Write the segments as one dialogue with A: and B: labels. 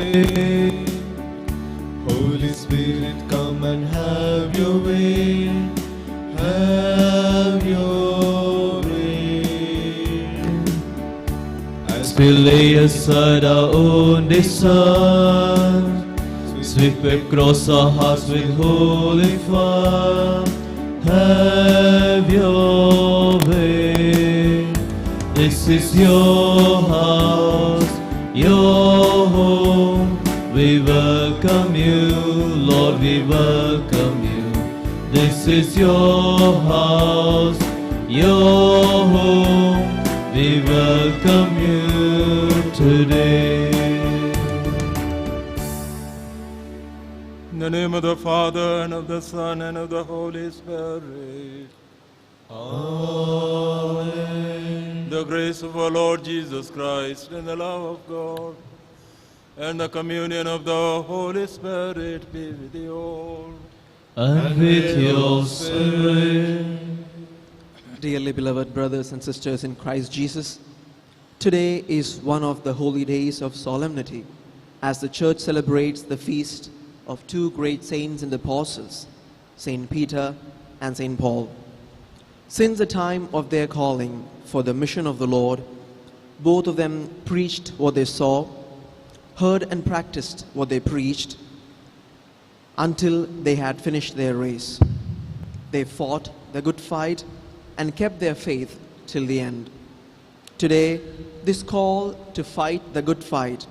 A: today. Holy Spirit, come and have your way. Have your way. As we lay aside our own desires, sweep across our hearts with holy fire. Have your way. This is your house, your home. We welcome you, Lord, we welcome you. This is your house, your home. We welcome you today.
B: In the name of the Father, and of the Son, and of the Holy Spirit.
A: Amen.
B: The grace of our Lord Jesus Christ, and the love of God, and the communion of the Holy Spirit be with you all.
A: And with your spirit.
C: Dearly beloved brothers and sisters in Christ Jesus, today is one of the holy days of solemnity as the Church celebrates the feast of two great saints and apostles, Saint Peter and Saint Paul. Since the time of their calling for the mission of the Lord, both of them preached what they saw, heard and practiced what they preached, until they had finished their race. They fought the good fight and kept their faith till the end. Today, this call to fight the good fight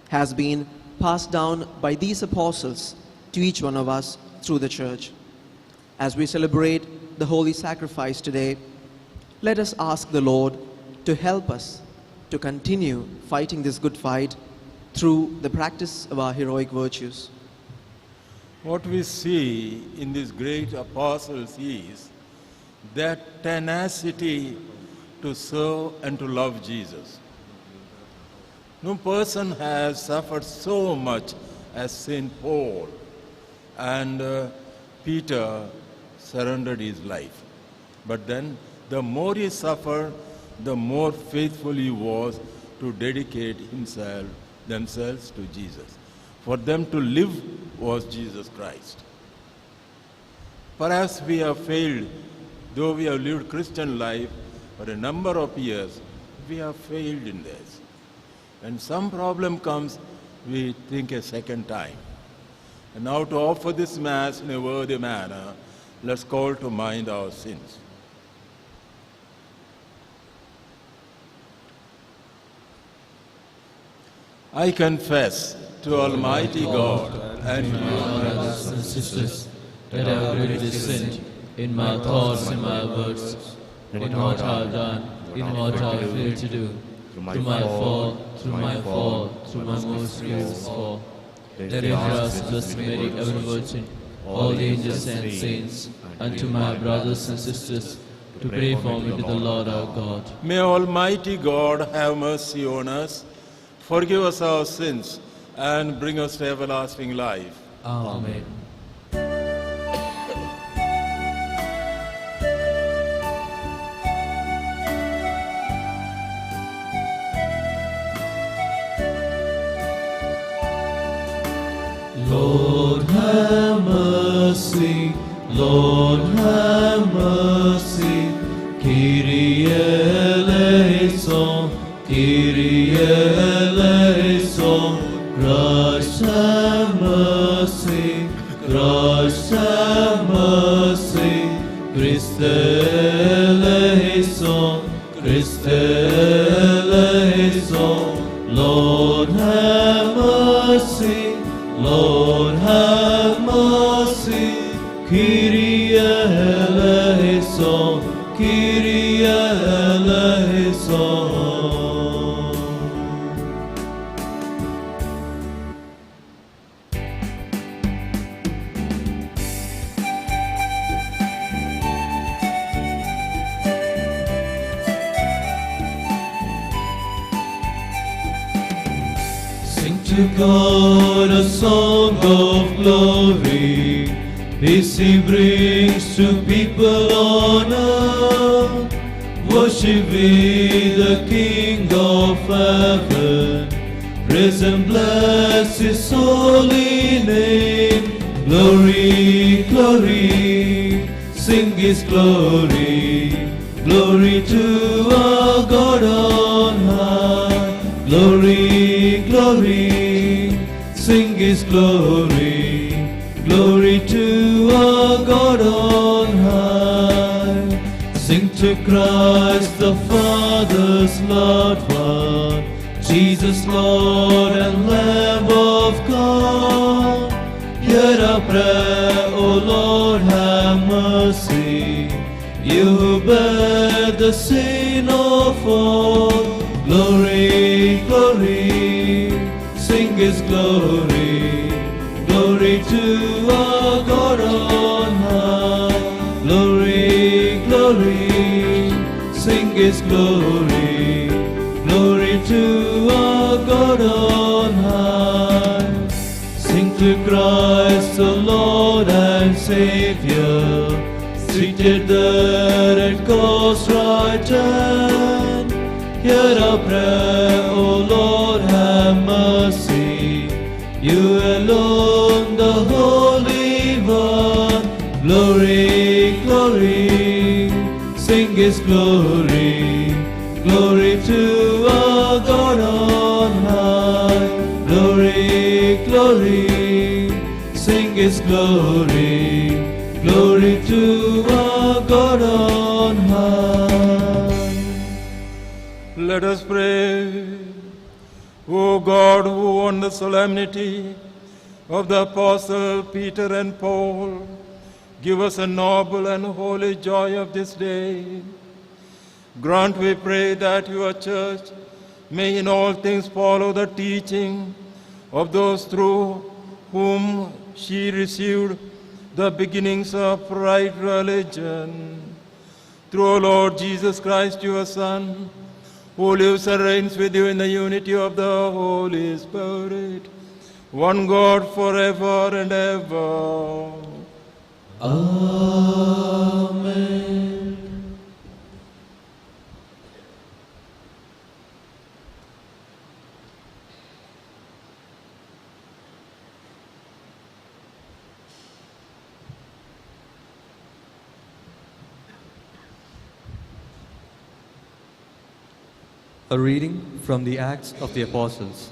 C: has been passed down by these apostles to each one of us through the Church. As we celebrate the holy sacrifice today, let us ask the Lord to help us to continue fighting this good fight through the practice of our heroic virtues.
B: What we see in these great apostles is that tenacity to serve and to love Jesus. No person has suffered so much as Saint Paul, and Peter surrendered his life. But then the more he suffered, the more faithful he was to dedicate themselves to Jesus. For them to live was Jesus Christ. Perhaps we have failed, though we have lived Christian life for a number of years, we have failed in this. When some problem comes, we think a second time. And now to offer this Mass in a worthy manner, let's call to mind our sins. I confess to Almighty God and you,
A: brothers and sisters, that I have greatly sinned in my thoughts and my words, in what I have done, in what I have failed to do, through my fault, through my most grievous fault. Therefore, I suggest Mary, ever Virgin, all the angels and saints, and to my brothers and sisters, to pray for me to the Lord our God.
B: may Almighty God have mercy on us, forgive us our sins, and bring us to everlasting life.
A: Amen. Lord have mercy, Lord have mercy, Kyrie eleison, Kyrie eleison, Christ have mercy, Christ have mercy, Christ eleison, Christ eleison, Lord have mercy, Lord have mercy, Kyrie eleison, Kyrie eleison. Sing to God a song of glory, peace He brings to people on earth. Worship with the King of heaven, Praise and bless His holy name. Glory, glory, sing His glory. Glory to our God on high. Glory, glory, sing His glory. Glory to our God on high. Sing to Christ the Father's Lord one, Jesus Lord and Lamb of God. Hear our prayer, O Lord, have mercy. You who bear the sin of all. Glory, glory, sing His glory. Glory to our God on high. Glory, glory, sing His glory. Glory to our God on high. Sing to Christ the Lord and Savior, seated there at God's right hand. Hear our prayer, O Lord, have mercy. You alone, the Holy One. Glory, glory, sing His glory. Glory to our God on high. Glory, glory, sing His glory. Glory to our God on high.
B: Let us pray. O God, who on the solemnity of the Apostle Peter and Paul, give us a noble and holy joy of this day. Grant, we pray, that your church may in all things follow the teaching of those through whom she received the beginnings of right religion. Through our Lord Jesus Christ, your Son, who lives and reigns with you in the unity of the Holy Spirit, one God forever and ever.
A: Amen.
D: A reading from the Acts of the Apostles.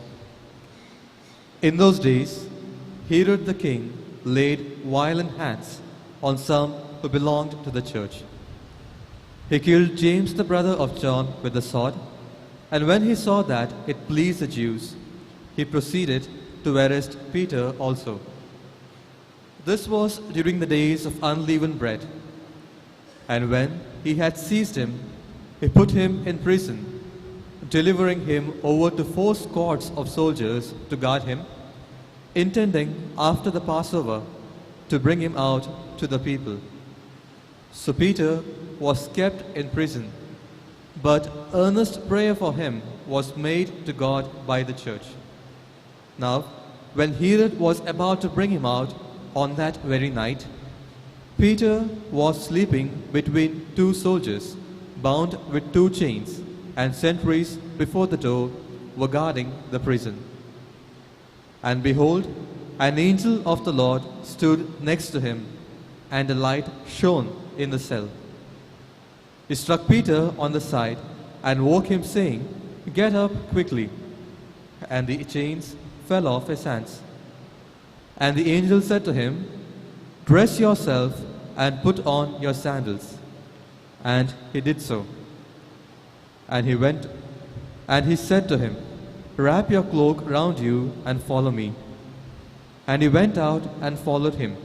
D: In those days, Herod the king laid violent hands on some who belonged to the church. He killed James, the brother of John, with the sword, and when he saw that it pleased the Jews, he proceeded to arrest Peter also. This was during the days of unleavened bread. And when he had seized him, he put him in prison, delivering him over to 4 squads of soldiers to guard him, intending after the Passover to bring him out to the people. So Peter was kept in prison, but earnest prayer for him was made to God by the church. Now, when Herod was about to bring him out on that very night, Peter was sleeping between 2 soldiers, bound with 2 chains, and sentries before the door were guarding the prison. And behold, an angel of the Lord stood next to him, and a light shone in the cell. He struck Peter on the side and woke him, saying, "Get up quickly." And the chains fell off his hands. And the angel said to him, "Dress yourself and put on your sandals." And he did so. And he went, and he said to him, "Wrap your cloak round you and follow me." And he went out and followed him.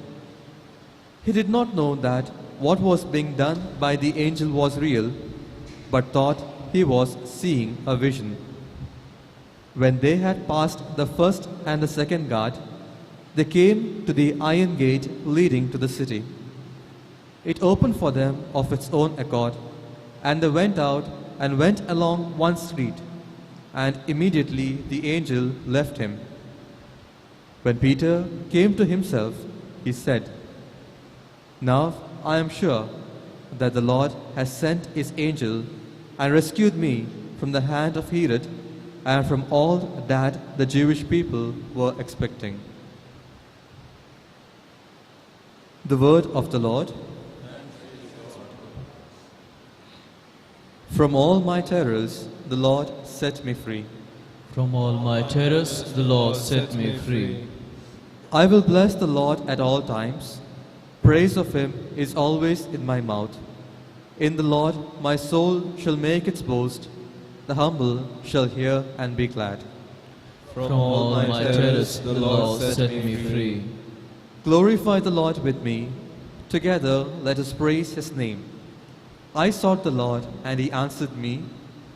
D: He did not know that what was being done by the angel was real, but thought he was seeing a vision. When they had passed the first and the second guard, they came to the iron gate leading to the city. It opened for them of its own accord, and they went out and went along one street, and immediately the angel left him. When Peter came to himself, he said, "Now I am sure that the Lord has sent his angel and rescued me from the hand of Herod and from all that the Jewish people were expecting. The word of the Lord. From all my terrors, the Lord set me free.
A: From all my terrors, the Lord set me free.
D: I will bless the Lord at all times. Praise of him is always in my mouth. In the Lord my soul shall make its boast. The humble shall hear and be glad.
A: From all my terrors, the Lord set me free.
D: Glorify the Lord with me. Together let us praise his name. I sought the Lord, and he answered me.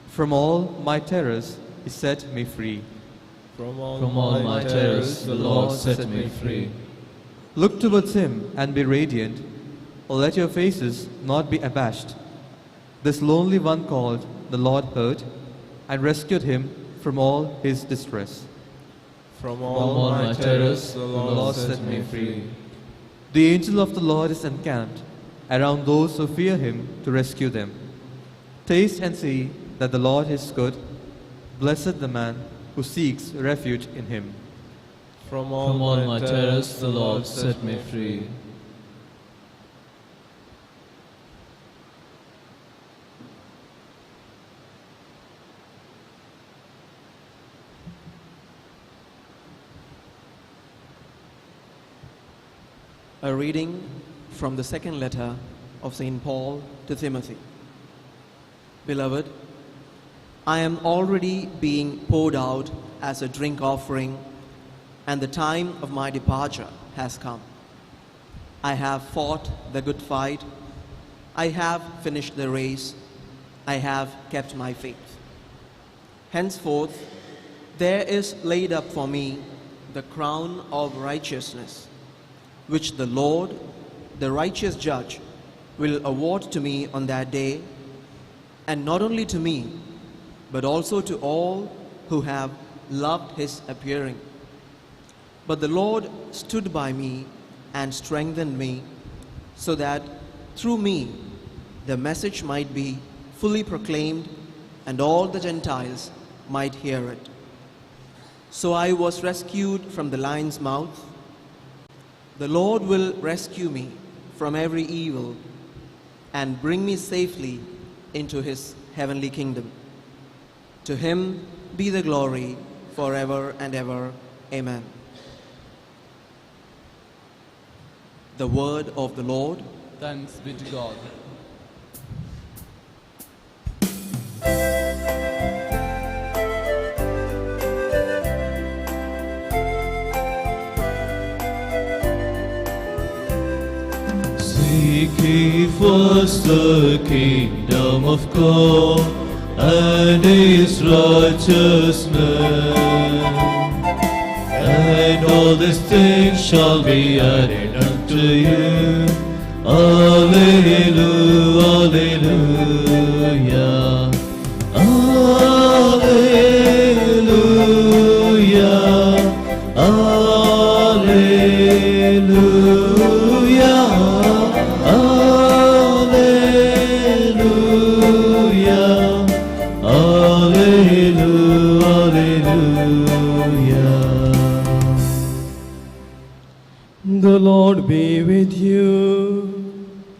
D: From all my terrors, he set me free.
A: From all my terrors, the Lord set me free.
D: Look towards him and be radiant. Let your faces not be abashed. This lonely one called, the Lord heard, and rescued him from all his distress.
A: From all my terrors, the Lord set me free.
D: The angel of the Lord is encamped around those who fear him to rescue them. Taste and see that the Lord is good. Blessed the man who seeks refuge in him.
A: From all my terrors, the Lord set me free.
C: A reading from the second letter of St. Paul to Timothy. Beloved, I am already being poured out as a drink offering, and the time of my departure has come. I have fought the good fight. I have finished the race. I have kept my faith. Henceforth, there is laid up for me the crown of righteousness, which the Lord, the righteous judge, will award to me on that day, and not only to me, but also to all who have loved his appearing. But the Lord stood by me and strengthened me, so that through me the message might be fully proclaimed, and all the Gentiles might hear it. So I was rescued from the lion's mouth. The Lord will rescue me from every evil and bring me safely into his heavenly kingdom. To him be the glory forever and ever. Amen. The word of the Lord.
A: Thanks be to God. Seek ye first the kingdom of God and his righteousness, and all these things shall be added unto you. Alleluia, alleluia, alleluia, alleluia, alleluia, alleluia. The Lord be with you,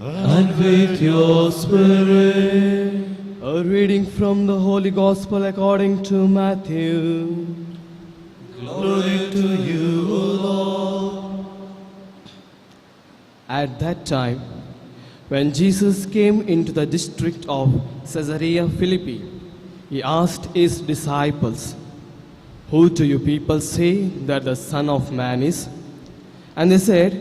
A: and with your spirit. A reading from the Holy Gospel according to Matthew. Glory to you, O Lord.
E: At that time, when Jesus came into the district of Caesarea Philippi, he asked his disciples, "Who do you people say that the Son of Man is?" And they said,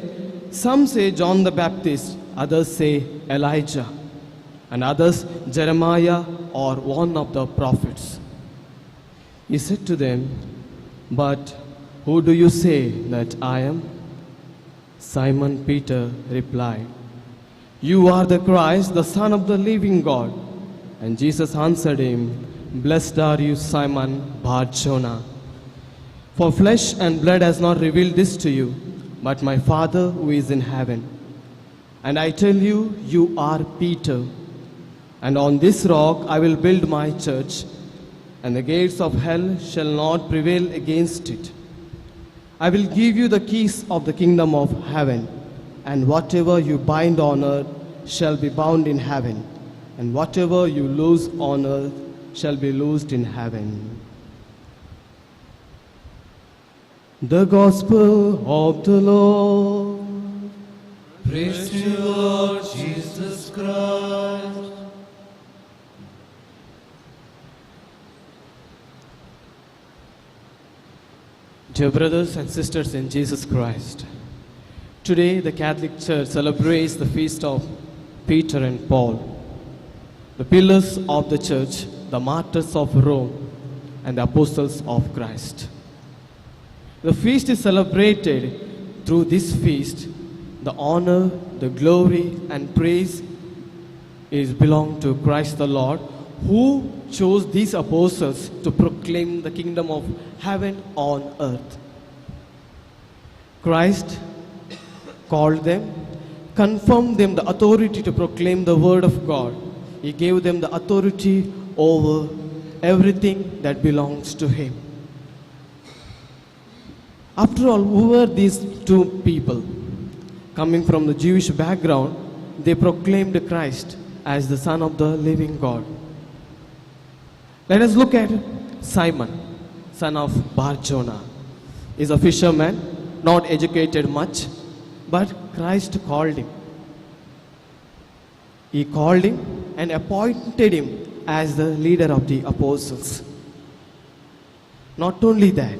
E: "Some say John the Baptist, others say Elijah, and others Jeremiah or one of the prophets." He said to them, "But who do you say that I am?" Simon Peter replied, "You are the Christ, the Son of the living God." And Jesus answered him, "Blessed are you, Simon Bar-Jonah, for flesh and blood has not revealed this to you, but my Father who is in heaven. And I tell you, you are Peter, and on this rock I will build my church, and the gates of hell shall not prevail against it. I will give you the keys of the kingdom of heaven, and whatever you bind on earth shall be bound in heaven, and whatever you loose on earth shall be loosed in heaven. The Gospel of the Lord.
A: Praise to you, Lord Jesus Christ.
E: Dear brothers and sisters in Jesus Christ, today the Catholic Church celebrates the feast of Peter and Paul, the pillars of the Church, the martyrs of Rome, and the apostles of Christ. The feast is celebrated through this feast. The honor, the glory, and praise is belong to Christ the Lord, who chose these apostles to proclaim the kingdom of heaven on earth. Christ called them, confirmed them the authority to proclaim the word of God. He gave them the authority over everything that belongs to Him. After all, who were these two people? Coming from the Jewish background, they proclaimed Christ as the Son of the living God. Let us look at Simon, son of Bar-Jonah. He is a fisherman, not educated much, but Christ called him. He called him and appointed him as the leader of the apostles. Not only that,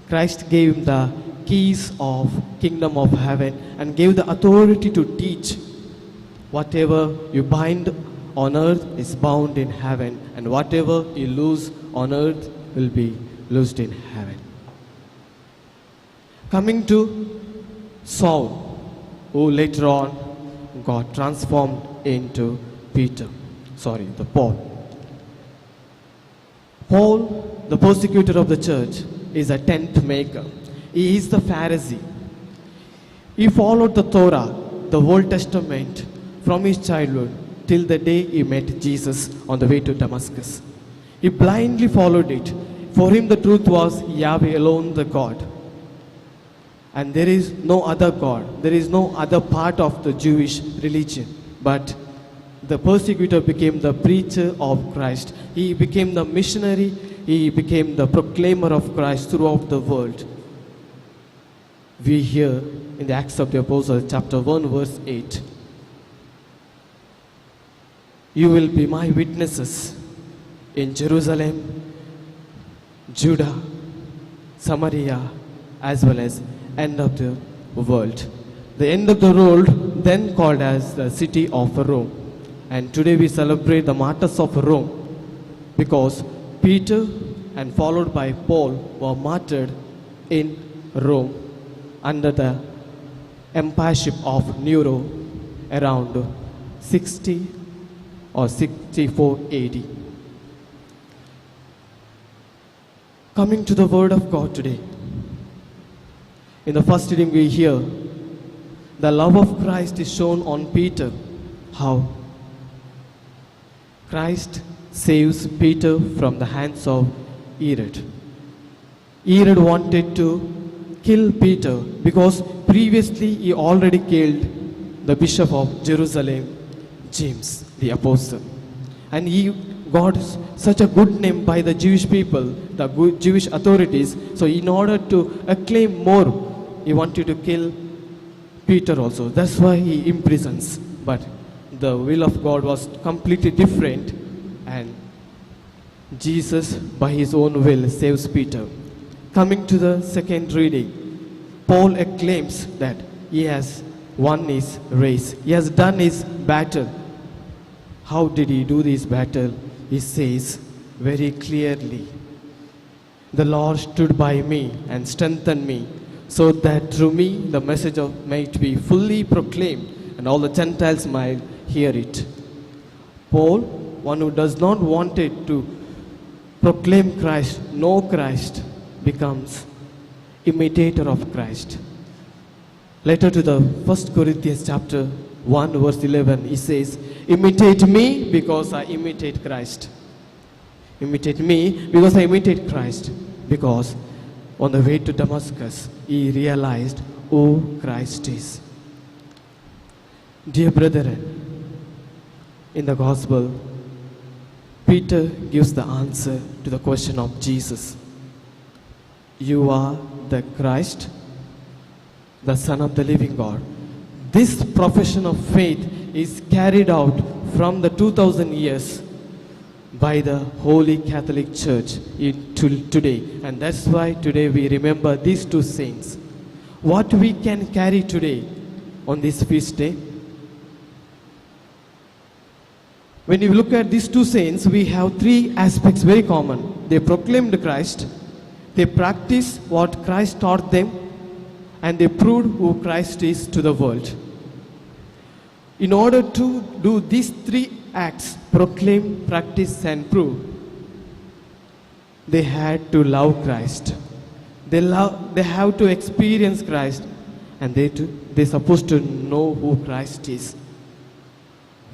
E: Christ gave him the keys of kingdom of heaven and gave the authority to teach. Whatever you bind on earth is bound in heaven, and whatever you loose on earth will be loosed in heaven. Coming to Saul, who later on got transformed into Paul. Paul, the persecutor of the church, is a tent maker. He is the Pharisee. He followed the Torah, the Old Testament, from his childhood till the day he met Jesus on the way to Damascus. He blindly followed it. For him the truth was Yahweh alone the God. And there is no other God. There is no other part of the Jewish religion. But the persecutor became the preacher of Christ. He became the missionary. He became the proclaimer of Christ throughout the world. We hear in the Acts of the Apostles, chapter 1, verse 8. You will be my witnesses in Jerusalem, Judah, Samaria, as well as end of the world. The end of the world, then called as the city of Rome. And today we celebrate the martyrs of Rome because Peter and followed by Paul were martyred in Rome under the empireship of Nero around 60 or 64 AD. Coming to the word of God today. In the first reading we hear, the love of Christ is shown on Peter. How? Christ saves Peter from the hands of Herod. Herod wanted to kill Peter because previously he already killed the bishop of Jerusalem, James, the apostle. And he got such a good name by the Jewish people, the Jewish authorities. So in order to acclaim more, he wanted to kill Peter also. That's why he imprisons. But the will of God was completely different, and Jesus, by his own will, saves Peter. Coming to the second reading, Paul acclaims that he has won his race. He has done his battle. How did he do this battle? He says very clearly, the Lord stood by me and strengthened me, so that through me the message might be fully proclaimed and all the Gentiles might hear it. Paul, one who does not want it to proclaim Christ, know Christ, becomes imitator of Christ. Letter to the 1 Corinthians chapter 1 verse 11, he says, imitate me because I imitate Christ. Imitate me because I imitate Christ. Because on the way to Damascus, he realized who Christ is. Dear brethren, in the Gospel, Peter gives the answer to the question of Jesus. You are the Christ, the Son of the living God. This profession of faith is carried out from the 2000 years by the Holy Catholic Church till today. And that's why today we remember these two saints. What we can carry today on this feast day? When you look at these two saints, we have three aspects very common. They proclaimed Christ, they practiced what Christ taught them, and they proved who Christ is to the world. In order to do these three acts, proclaim, practice, and prove, they had to love Christ. They have to experience Christ, and they're supposed to know who Christ is.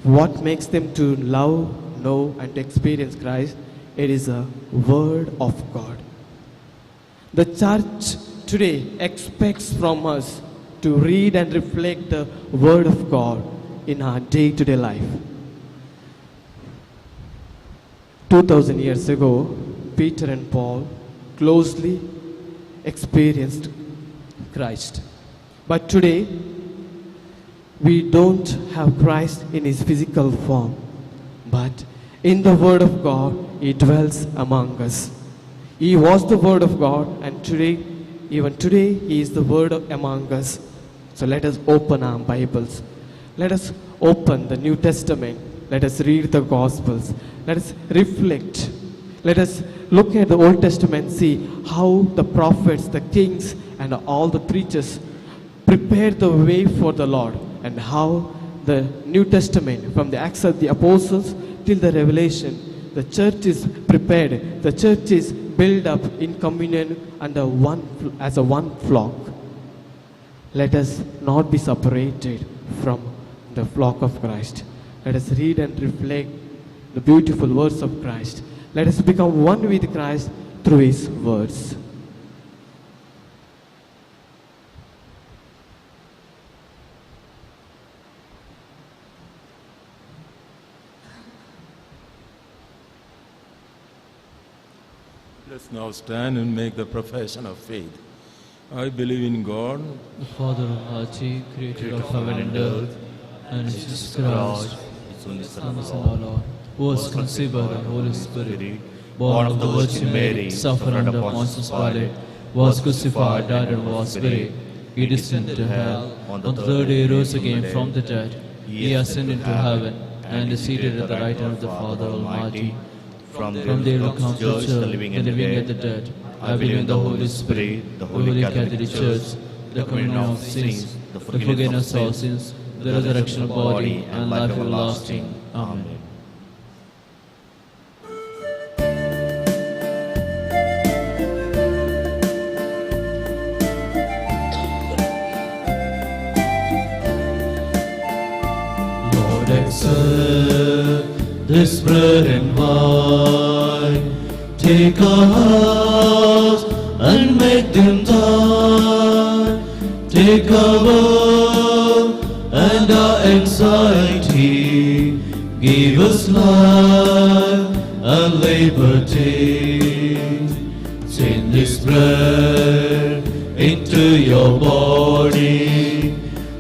E: What makes them to love, know, and to experience Christ? It is a word of God. The church today expects from us to read and reflect the word of God in our day-to-day life. 2000 years ago, Peter and Paul closely experienced Christ. But today, we don't have Christ in his physical form, but in the Word of God, he dwells among us. He was the Word of God, and today, even today, he is the Word among us. So let us open our Bibles. Let us open the New Testament. Let us read the Gospels. Let us reflect. Let us look at the Old Testament, see how the prophets, the kings, and all the preachers prepared the way for the Lord, and how the New Testament, from the Acts of the Apostles till the Revelation, the church is prepared. The church is built up in communion under as a one flock. Let us not be separated from the flock of Christ. Let us read and reflect the beautiful words of Christ. Let us become one with Christ through his words.
B: Let's now stand and make the profession of faith. I believe in God,
A: the Father Almighty, creator of heaven and earth, and Jesus Christ, His only Son, our Lord, who was conceived by the Holy Spirit, born of the Virgin Mary, suffered under Pontius Pilate, was crucified, died, and was buried. He descended to hell. On the third day, he rose again from the dead. He ascended into heaven and is seated at the right hand of the Father Almighty. From there will come to judge the living and the dead. I believe in the Holy Spirit, the Holy Catholic Church, the communion of saints, the forgiveness of sins, the resurrection of body, and life everlasting. Amen. Lord, accept this bread and wine. Take our hearts and make them thine. Take our woe and our anxiety. Give us life and liberty. Send this bread into your body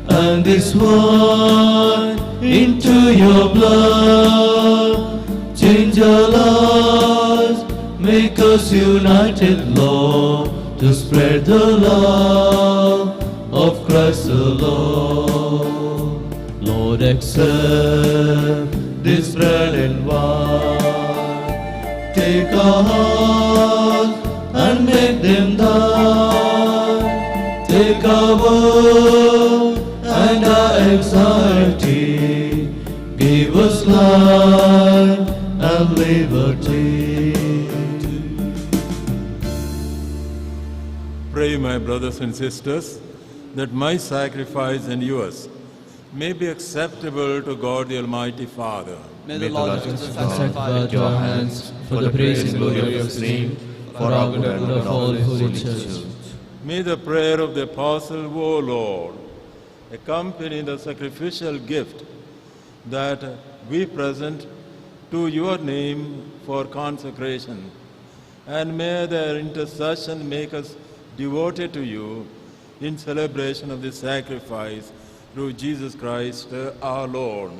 A: and this wine into your blood. Change our lives, make us united, Lord, to spread the love of Christ the Lord. Lord, accept this bread and wine. Take our hearts and make them thine. Take our woe and our anxiety. Give us life and liberty.
B: Pray, my brothers and sisters, that my sacrifice and yours may be acceptable to God the Almighty Father.
F: May the Lord Jesus
A: sanctify to our hands for the praise and glory of His name, for our good and good of all holy church.
B: May the prayer of the Apostle, O Lord, accompany the sacrificial gift that we present to your name for consecration, and may their intercession make us devoted to you in celebration of this sacrifice through Jesus Christ our Lord.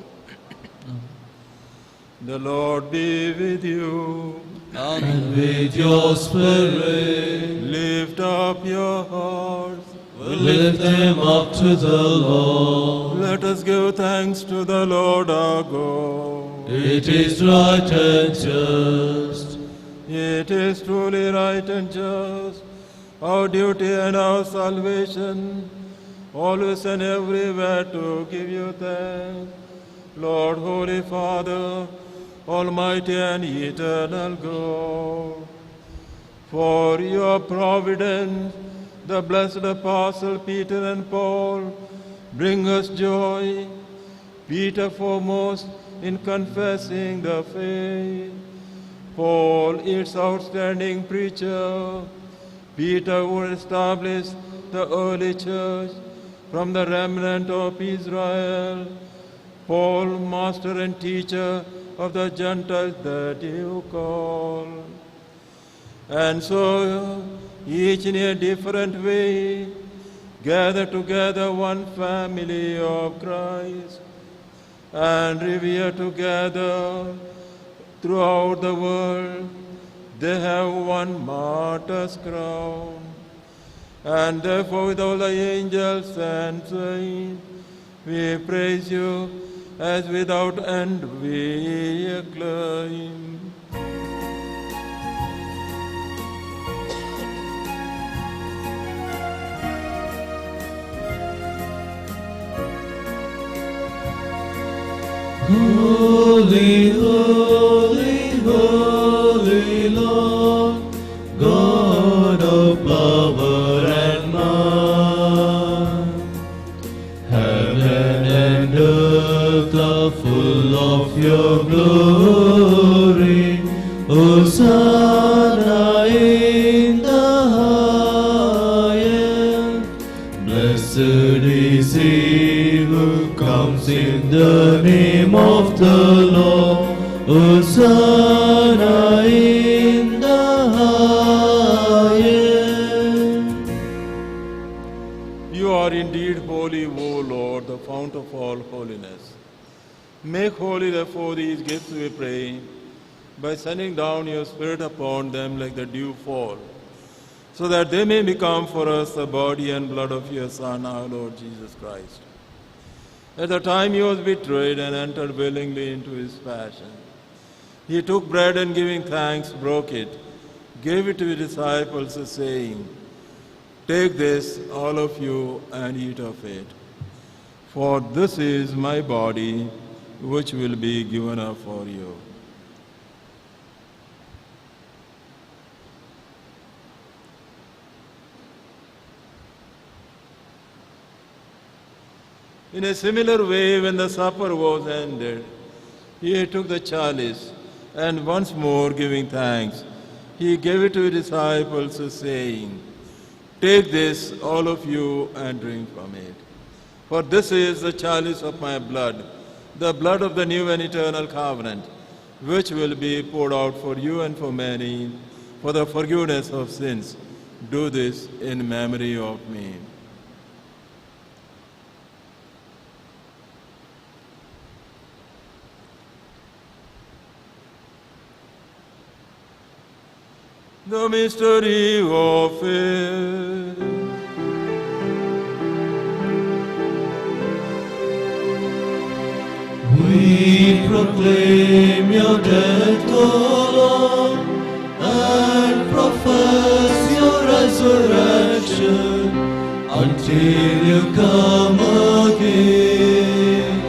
B: The Lord be with you.
A: And with your spirit,
B: Lift up your hearts.
A: lift them up to the Lord.
B: Let us give thanks to the Lord our God.
A: It is right and just.
B: It is truly right and just, our duty and our salvation, always and everywhere to give you thanks, Lord, Holy Father, Almighty and eternal God. For your providence, the blessed Apostle Peter and Paul bring us joy. Peter foremost in confessing the faith, Paul its outstanding preacher, Peter who established the early church from the remnant of Israel, Paul, master and teacher of the Gentiles that you call. And so, each in a different way, gather together one family of Christ, and revere together throughout the world. They have one martyr's crown. And therefore with all the angels and saints, we praise you as without end we acclaim.
A: Holy, holy, holy Lord, God of power and might. Heaven and earth are full of your glory. Hosanna in the highest. Blessed is he who comes in the name of the Lord. Hosanna in the highest.
B: You are indeed holy, O Lord, the fount of all holiness. Make holy, therefore, these gifts, we pray, by sending down your Spirit upon them like the dew fall, so that they may become for us the body and blood of your Son, our Lord Jesus Christ. At the time he was betrayed and entered willingly into his passion, he took bread and giving thanks, broke it, gave it to his disciples, saying, "Take this, all of you, and eat of it. For this is my body, which will be given up for you." In a similar way, when the supper was ended, he took the chalice, and once more giving thanks, he gave it to his disciples, saying, "Take this, all of you, and drink from it. For this is the chalice of my blood, the blood of the new and eternal covenant, which will be poured out for you and for many, for the forgiveness of sins. Do this in memory of me." The mystery of faith.
A: We proclaim your death, O Lord, and profess your resurrection until you come again.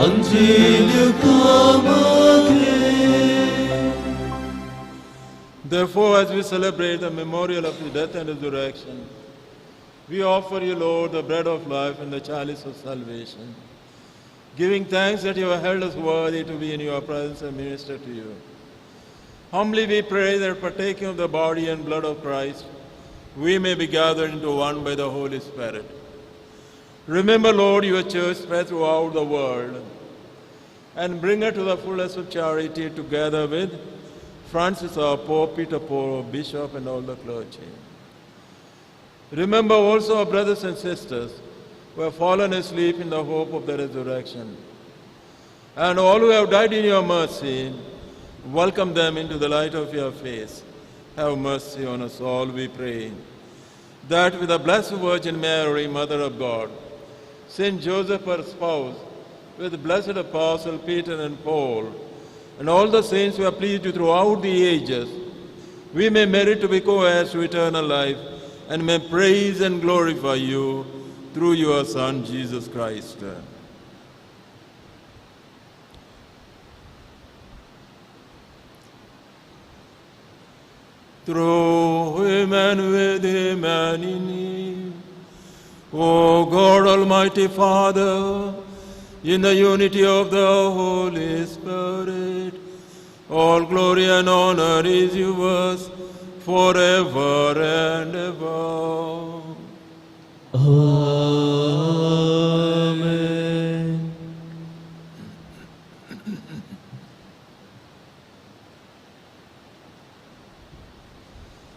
A: Until you come again.
B: Therefore, as we celebrate the memorial of his death and resurrection, we offer you, Lord, the bread of life and the chalice of salvation. giving thanks that you have held us worthy to be in your presence and minister to you. Humbly we pray that partaking of the body and blood of Christ, we may be gathered into one by the Holy Spirit. Remember, Lord, your church spread throughout the world, and bring her to the fullness of charity together with Francis our Pope, Peter Paul, Bishop, and all the clergy. Remember also our brothers and sisters who have fallen asleep in the hope of the resurrection. And all who have died in your mercy, welcome them into the light of your face. Have mercy on us all, we pray, that with the Blessed Virgin Mary, Mother of God, Saint Joseph, her spouse, with the blessed Apostle Peter and Paul, and all the saints who have pleased you throughout the ages, we may merit to be co-heirs to eternal life, and may praise and glorify you through your Son, Jesus Christ. Through him and with him and in him, O God, Almighty Father, in the unity of the Holy Spirit, all glory and honor is yours forever and ever.
A: Amen.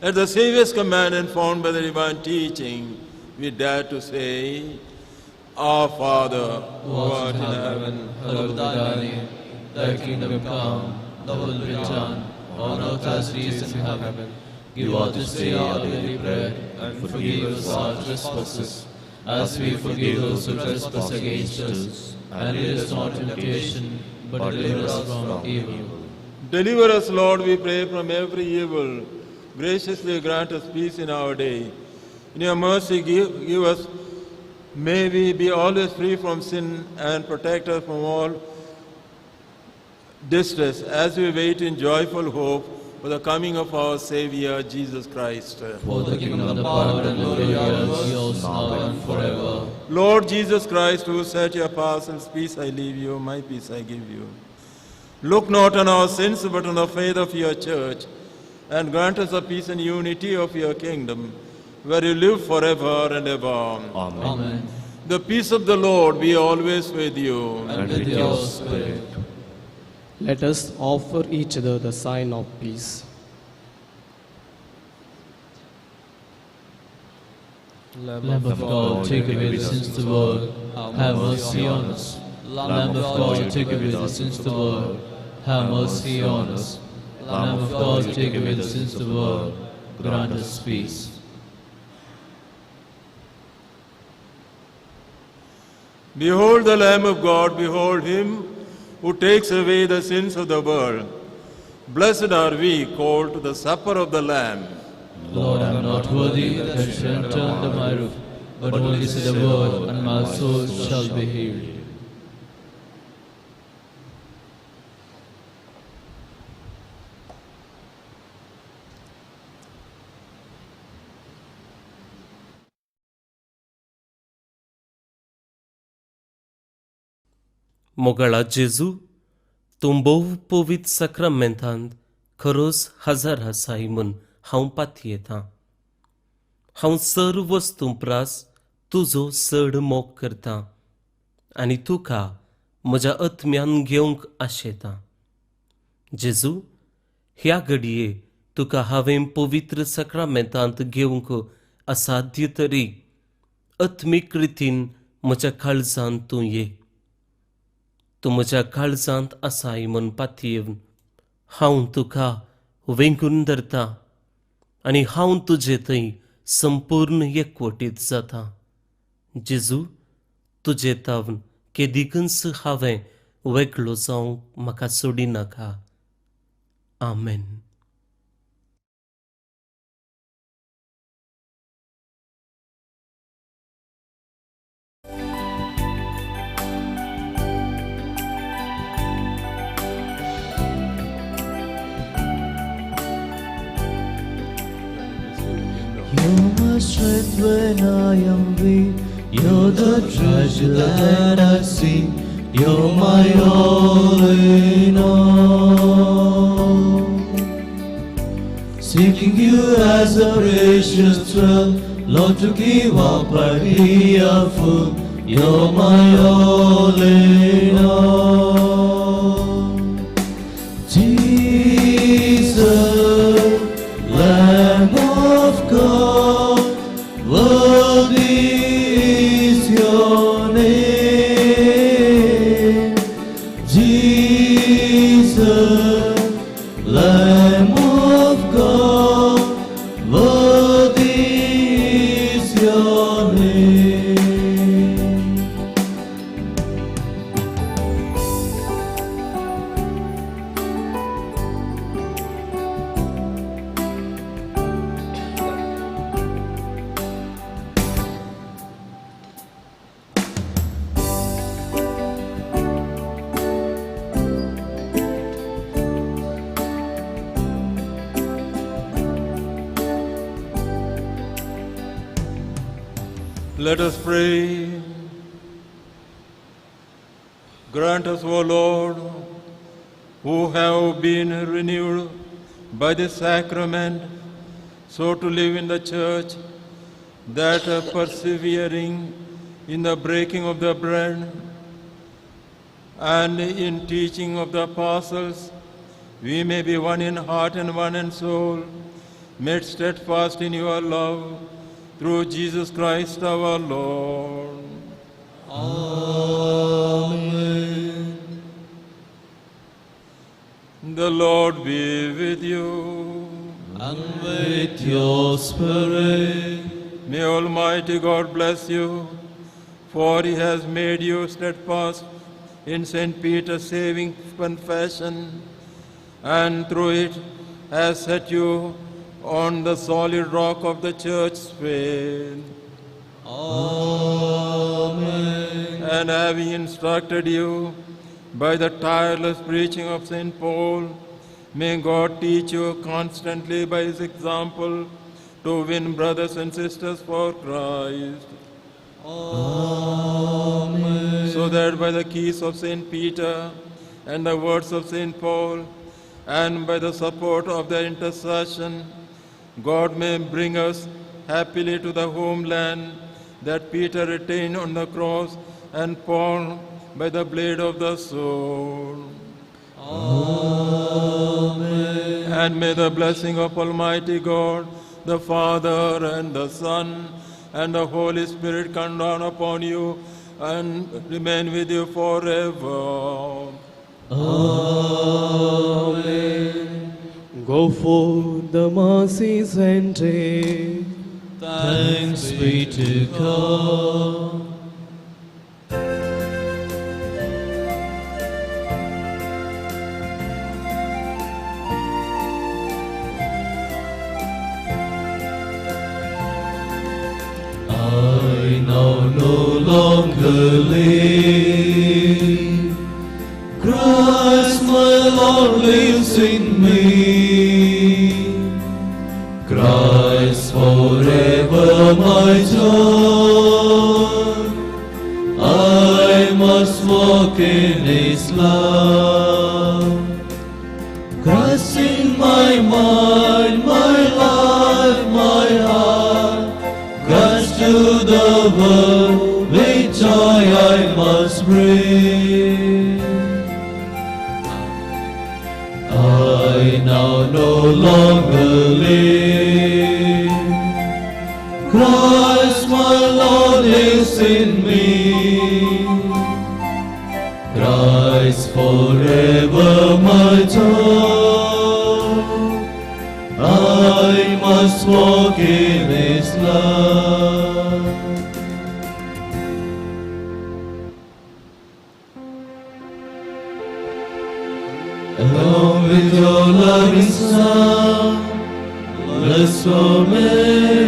B: At the Saviour's command and found by the divine teaching, we dare to say, Our Father,
A: Who art in heaven, hallowed be thy name. Thy kingdom come, thy will be done, on earth as it is in heaven. Give us this day our daily bread, and forgive us our trespasses, as we forgive those who trespass against us. And lead us not into temptation, but deliver us from evil.
B: Deliver us, Lord, we pray, from every evil. Graciously grant us peace in our day. In your mercy, give us, may we be always free from sin, and protect us from all distress, as we wait in joyful hope for the coming of our Savior, Jesus Christ.
A: For the kingdom, the power, and the glory are yours now and forever.
B: Lord Jesus Christ, who said to your apostles, Peace I leave you, my peace I give you. Look not on our sins, but on the faith of your church, and grant us the peace and unity of your kingdom, where you live forever and ever.
A: Amen. Amen.
B: The peace of the Lord be always with you.
A: And with your spirit.
E: Let us offer each other the sign of peace.
A: Lamb of God, take away the sins of the world, have mercy on us. Lamb of God, take away the sins of the world, have mercy on us. Lamb of God, take away the sins of the world, grant us peace.
B: Behold the Lamb of God, behold him who takes away the sins of the world. Blessed are we called to the supper of the Lamb.
A: Lord, I am not worthy that you should enter under my roof, but only say the word, and my soul shall be healed.
F: Mogala Jesu, tumbou povit sacramentant, खरोस हजार हसाईमून हांव पातयेतां. हांव सर्व वस्तूंपरास तुजो चड मोग करतां आनी तुका म्हज्या आत्म्यान घेवंक आशेतां. जेजू, ह्या घडये तुका हांवें पवित्र सक्रमेंतांत घेवंक असाध्य तरी आत्मीक रितीन म्हज्या काळजांत तूं ये. तूं म्हज्या काळजांत आसाय म्हूण पातयेवन हांव तुका वेंकून धरतां आनी हांव तुजे थंय संपूर्ण एकवटीत जातां. जेजू, तुजे तावन केदीकच हांवें वेगळो जावंक म्हाका सोडिनाका. आमेन.
A: You're my strength when I am weak. You're the treasure that I see. You're my all in all. Seeking you as a precious thrill, Lord, to give up I be a fool. You're my all in all. Jesus, Lamb of God, worthy is your name. Jesus, Lamb of God, worthy is your name.
B: Let us pray. Grant us, O Lord, who have been renewed by the sacrament, so to live in the church, that persevering in the breaking of the bread and in teaching of the apostles, we may be one in heart and one in soul, made steadfast in your love, through Jesus Christ our Lord.
A: Amen.
B: The Lord be with you.
A: And with your spirit.
B: May Almighty God bless you, for He has made you steadfast in St. Peter's saving confession, and through it has set you on the solid rock of the church's faith.
A: Amen.
B: And having instructed you by the tireless preaching of St. Paul, may God teach you constantly by His example to win brothers and sisters for Christ.
A: Amen.
B: So that by the keys of St. Peter and the words of St. Paul, and by the support of their intercession, God may bring us happily to the homeland that Peter retained on the cross and Paul by the blade of the sword.
A: Amen.
B: And may the blessing of Almighty God, the Father and the Son and the Holy Spirit come down upon you and remain with you forever.
A: Amen.
E: Go forth, the mercies ended.
A: Thanks be to God. I now no longer live. Christ my Lord lives in me. Christ forever my joy. I must walk in His love. Christ in my mind, my life, my heart. Christ to the world, with joy I must bring. I now no longer live. Christ my Lord is in me. Christ forever my joy. I must walk in His love. Along with your loving Son, bless for me.